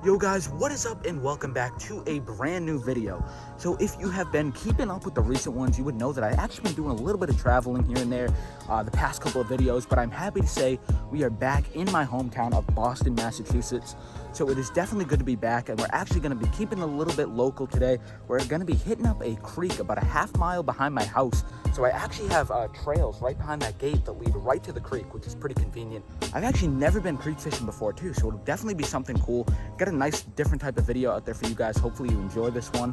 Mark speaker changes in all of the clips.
Speaker 1: Yo guys, what is up and welcome back to a brand new video. So if you have been keeping up with the recent ones, you would know that I've actually been doing a little bit of traveling here and there the past couple of videos, but I'm happy to say we are back in my hometown of Boston, Massachusetts. So it is definitely good to be back, and we're actually going to be keeping a little bit local today. We're going to be hitting up a creek about a half mile behind my house. So I actually have trails right behind that gate that lead right to the creek, which is pretty convenient. I've actually never been creek fishing before too, so it'll definitely be something cool. Got a nice different type of video out there for you guys. Hopefully you enjoy this one.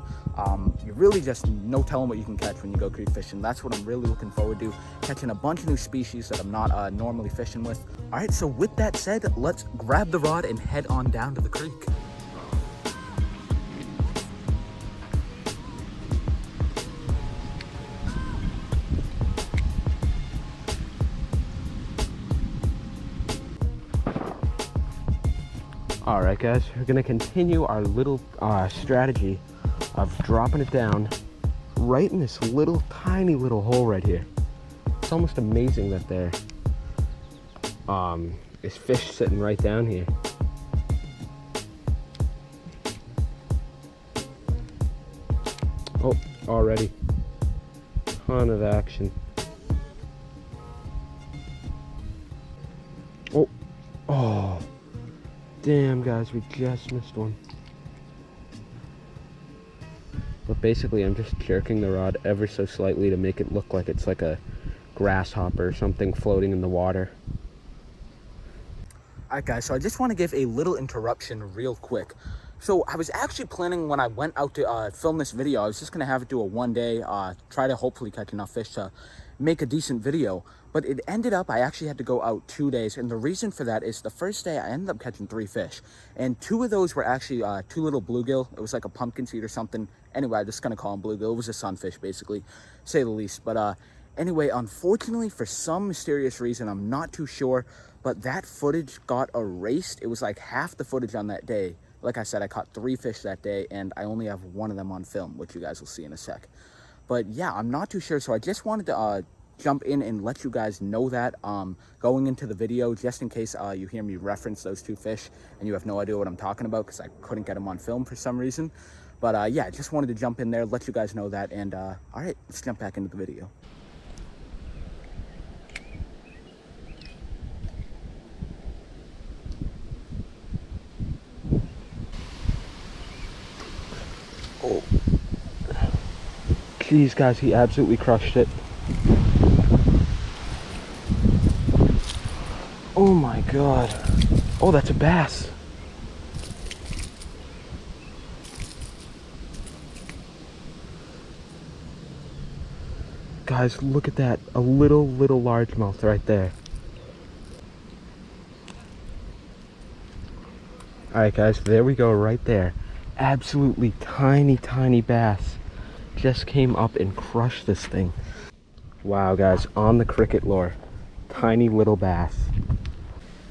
Speaker 1: You really just no telling what you can catch when you go creek fishing. That's what I'm really looking forward to, catching a bunch of new species that I'm not normally fishing with. All right, so with that said, let's grab the rod and head on down to the creek.
Speaker 2: All right, guys, we're gonna continue our little strategy of dropping it down right in this little tiny little hole right here. It's almost amazing that there is fish sitting right down here. Oh, already ton of action. Oh, damn, guys, we just missed one. But basically, I'm just jerking the rod ever so slightly to make it look like it's like a grasshopper or something floating in the water.
Speaker 1: All right, guys, so I just want to give a little interruption real quick. So I was actually planning when I went out to film this video, I was just going to have it do a one day, try to hopefully catch enough fish to make a decent video. But it ended up, I actually had to go out 2 days. And the reason for that is the first day I ended up catching 3 fish. And 2 of those were actually 2 little bluegill. It was like a pumpkin seed or something. Anyway, I'm just going to call them bluegill. It was a sunfish, basically, say the least. But anyway, unfortunately, for some mysterious reason, I'm not too sure, but that footage got erased. It was like half the footage on that day. Like I said, I caught 3 fish that day, and I only have 1 of them on film, which you guys will see in a sec. But yeah, I'm not too sure, so I just wanted to jump in and let you guys know that going into the video, just in case you hear me reference those 2 fish and you have no idea what I'm talking about because I couldn't get them on film for some reason. But yeah, just wanted to jump in there, let you guys know that, and all right, let's jump back into the video.
Speaker 2: Oh, jeez, guys, he absolutely crushed it. Oh my god. Oh, that's a bass. Guys, look at that. A little largemouth right there. Alright, guys, there we go right there. Absolutely tiny bass. Just came up and crushed this thing. Wow, guys, on the cricket lure. Tiny little bass.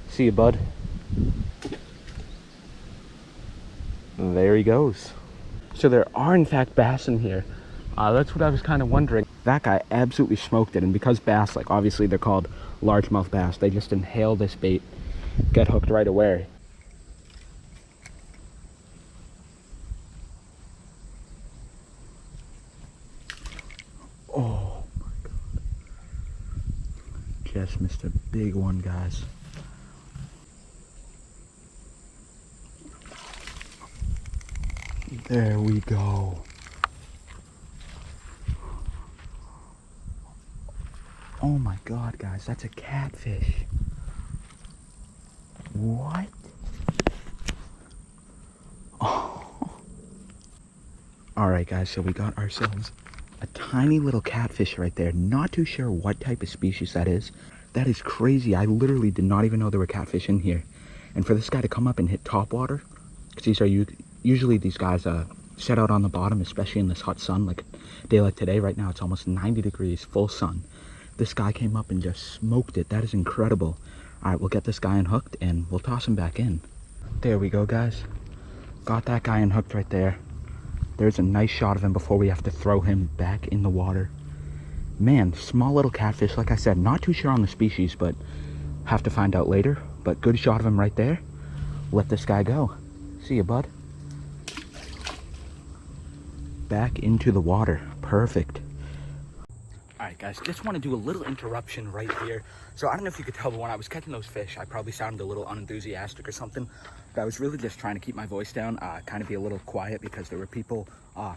Speaker 2: See you, bud. There he goes. So there are in fact bass in here. That's what I was kind of wondering. That guy absolutely smoked it, and because bass, like obviously they're called largemouth bass, they just inhale this bait, get hooked right away. Oh my god. Just missed a big one, guys. There we go. Oh my god, guys, that's a catfish. What? Oh. Alright, guys, so we got ourselves a tiny little catfish right there. Not too sure what type of species that is. That is crazy. I literally did not even know there were catfish in here. And for this guy to come up and hit top water, because these are usually these guys set out on the bottom, especially in this hot sun, like a day like today. Right now it's almost 90 degrees, full sun. This guy came up and just smoked it. That is incredible. All right, we'll get this guy unhooked and we'll toss him back in. There we go, guys. Got that guy unhooked right there. There's a nice shot of him before we have to throw him back in the water. Man, small little catfish. Like I said, not too sure on the species, but have to find out later. But good shot of him right there. Let this guy go. See ya, bud. Back into the water. Perfect.
Speaker 1: Alright guys, just want to do a little interruption right here. So I don't know if you could tell, but when I was catching those fish, I probably sounded a little unenthusiastic or something. But I was really just trying to keep my voice down, kind of be a little quiet because there were people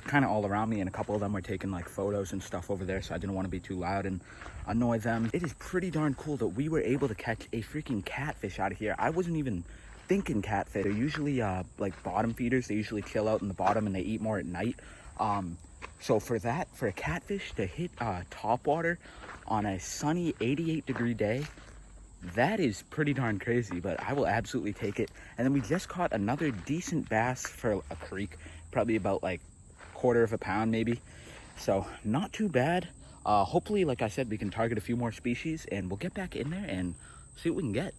Speaker 1: kind of all around me, and a couple of them were taking like photos and stuff over there, so I didn't want to be too loud and annoy them. It is pretty darn cool that we were able to catch a freaking catfish out of here. I wasn't even thinking catfish. They're usually like bottom feeders. They usually chill out in the bottom and they eat more at night. So for a catfish to hit top water on a sunny 88-degree day, that is pretty darn crazy, but I will absolutely take it. And then we just caught another decent bass for a creek, probably about like quarter of a pound maybe. So not too bad. Hopefully, like I said, we can target a few more species and we'll get back in there and see what we can get.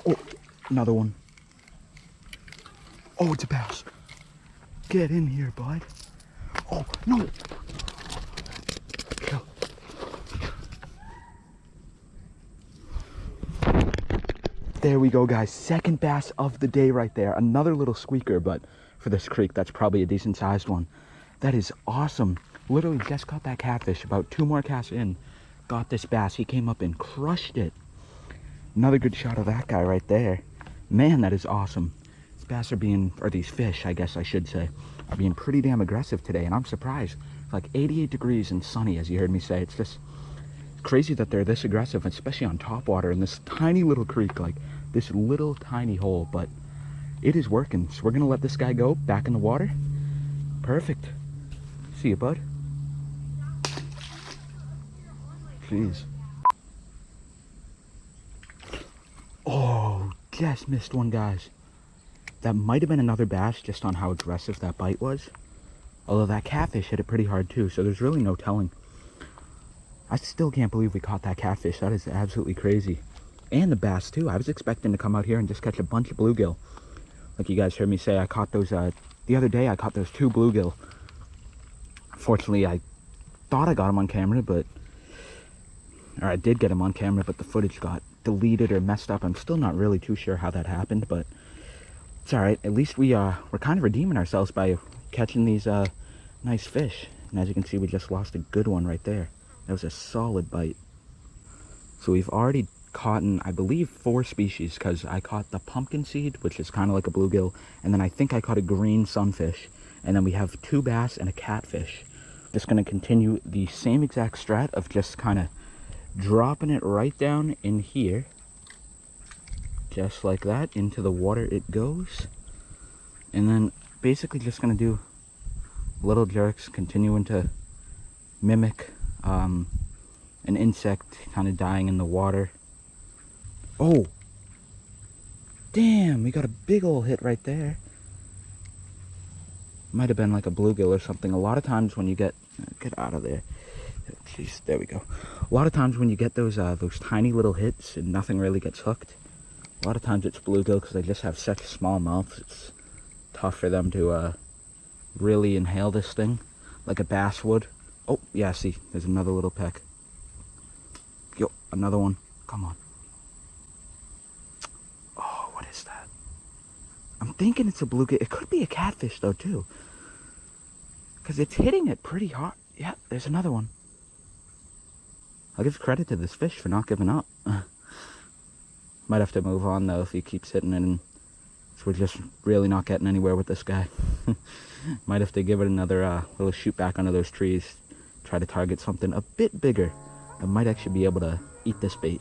Speaker 2: Oh, another one. Oh, it's a bass. Get in here, bud. Oh, no. Kill. There we go, guys. Second bass of the day right there. Another little squeaker, but for this creek, that's probably a decent sized one. That is awesome. Literally just caught that catfish. About 2 more casts in. Got this bass. He came up and crushed it. Another good shot of that guy right there. Man, that is awesome. These bass are being, or these fish, I guess I should say, are being pretty damn aggressive today, and I'm surprised. It's like 88 degrees and sunny, as you heard me say. It's just crazy that they're this aggressive, especially on top water in this tiny little creek, like this little tiny hole, but it is working. So we're gonna let this guy go back in the water. Perfect. See you, bud. Jeez. Oh, just missed one, guys. That might have been another bass just on how aggressive that bite was. Although that catfish hit it pretty hard too, so there's really no telling. I still can't believe we caught that catfish. That is absolutely crazy. And the bass too. I was expecting to come out here and just catch a bunch of bluegill. Like you guys heard me say, I caught those, the other day I caught those 2 bluegill. Fortunately, I thought I got them on camera, but, or I did get them on camera, but the footage got deleted or messed up. I'm still not really too sure how that happened, but it's all right. At least we're kind of redeeming ourselves by catching these nice fish. And as you can see, we just lost a good one right there. That was a solid bite. So we've already caught, I believe, 4 species, because I caught the pumpkin seed, which is kind of like a bluegill, and then I think I caught a green sunfish, and then we have 2 bass and a catfish. Just going to continue the same exact strat of just kind of dropping it right down in here, just like that. Into the water it goes, and then basically just going to do little jerks, continuing to mimic an insect kind of dying in the water. Oh, damn, we got a big old hit right there. Might have been like a bluegill or something. A lot of times when you get out of there, jeez, there we go. A lot of times when you get those tiny little hits and nothing really gets hooked, a lot of times it's bluegill, because they just have such small mouths. It's tough for them to really inhale this thing like a bass would. Oh yeah, see, there's another little peck. Yo, another one. Come on. Oh, what is that? I'm thinking it's a bluegill. It could be a catfish though too, because it's hitting it pretty hard. Yeah, there's another one. I'll give credit to this fish for not giving up. Might have to move on though if he keeps hitting it, and so we're just really not getting anywhere with this guy. Might have to give it another little shoot back under those trees. Try to target something a bit bigger. I might actually be able to eat this bait.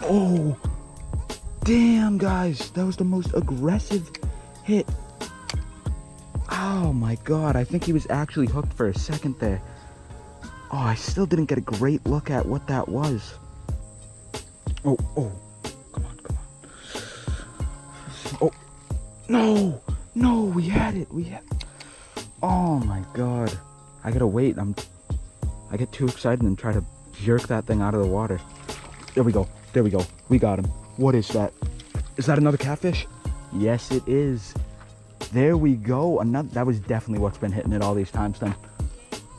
Speaker 2: Oh, damn, guys, that was the most aggressive hit. Oh my god, I think he was actually hooked for a second there. Oh, I still didn't get a great look at what that was. Oh, come on. Oh, no, we had it. Oh my god. I gotta wait. I get too excited and try to jerk that thing out of the water. There we go. We got him. What is that? Is that another catfish? Yes, it is. there we go. Another, that was definitely what's been hitting it all these times then.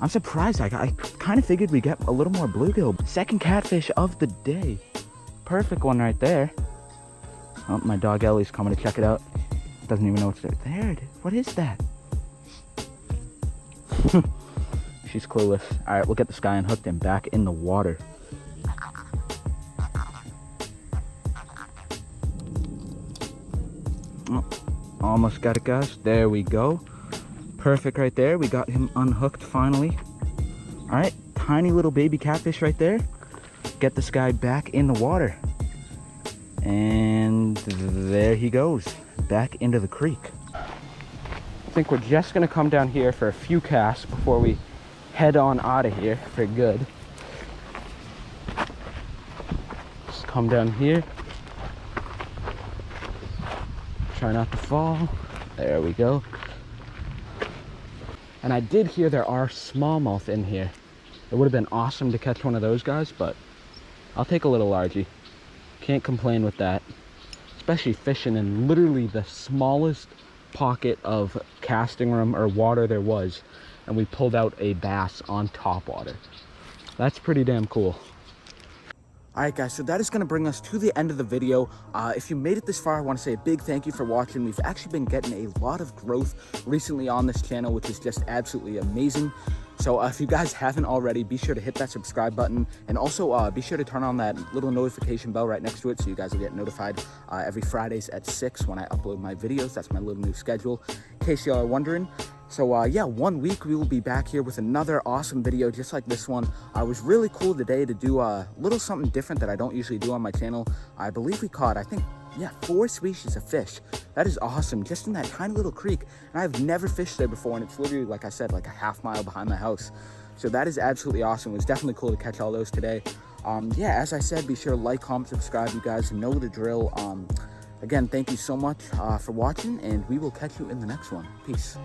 Speaker 2: I'm surprised. I kind of figured we'd get a little more bluegill. Second catfish of the day. Perfect one right there. Oh, my dog Ellie's coming to check it out. Doesn't even know what's there. There it is. What is that? She's clueless. All right, we'll get this guy unhooked and back in the water. Oh, almost got it, guys. There we go. Perfect right there. We got him unhooked finally. All right, tiny little baby catfish right there. Get this guy back in the water. And there he goes, back into the creek. I think we're just gonna come down here for a few casts before we head on out of here for good. Just come down here. Try not to fall. There we go. And I did hear there are smallmouth in here. It would have been awesome to catch one of those guys, but I'll take a little largie. Can't complain with that. Especially fishing in literally the smallest pocket of casting room or water there was, and we pulled out a bass on top water. That's pretty damn cool.
Speaker 1: All right, guys, so that is going to bring us to the end of the video. If you made it this far, I want to say a big thank you for watching. We've actually been getting a lot of growth recently on this channel, which is just absolutely amazing. So if you guys haven't already, be sure to hit that subscribe button, and also be sure to turn on that little notification bell right next to it so you guys will get notified every Fridays at 6 when I upload my videos. That's my little new schedule, in case y'all are wondering. So yeah, 1 week we will be back here with another awesome video just like this one. It was really cool today to do a little something different that I don't usually do on my channel. I believe we caught, I think, yeah, 4 species of fish. That is awesome, just in that tiny little creek. And I've never fished there before, and it's literally, like I said, like a half-mile behind my house. So that is absolutely awesome. It was definitely cool to catch all those today. Yeah, as I said, be sure to like, comment, subscribe. You guys know the drill. Again, thank you so much for watching, and we will catch you in the next one. Peace.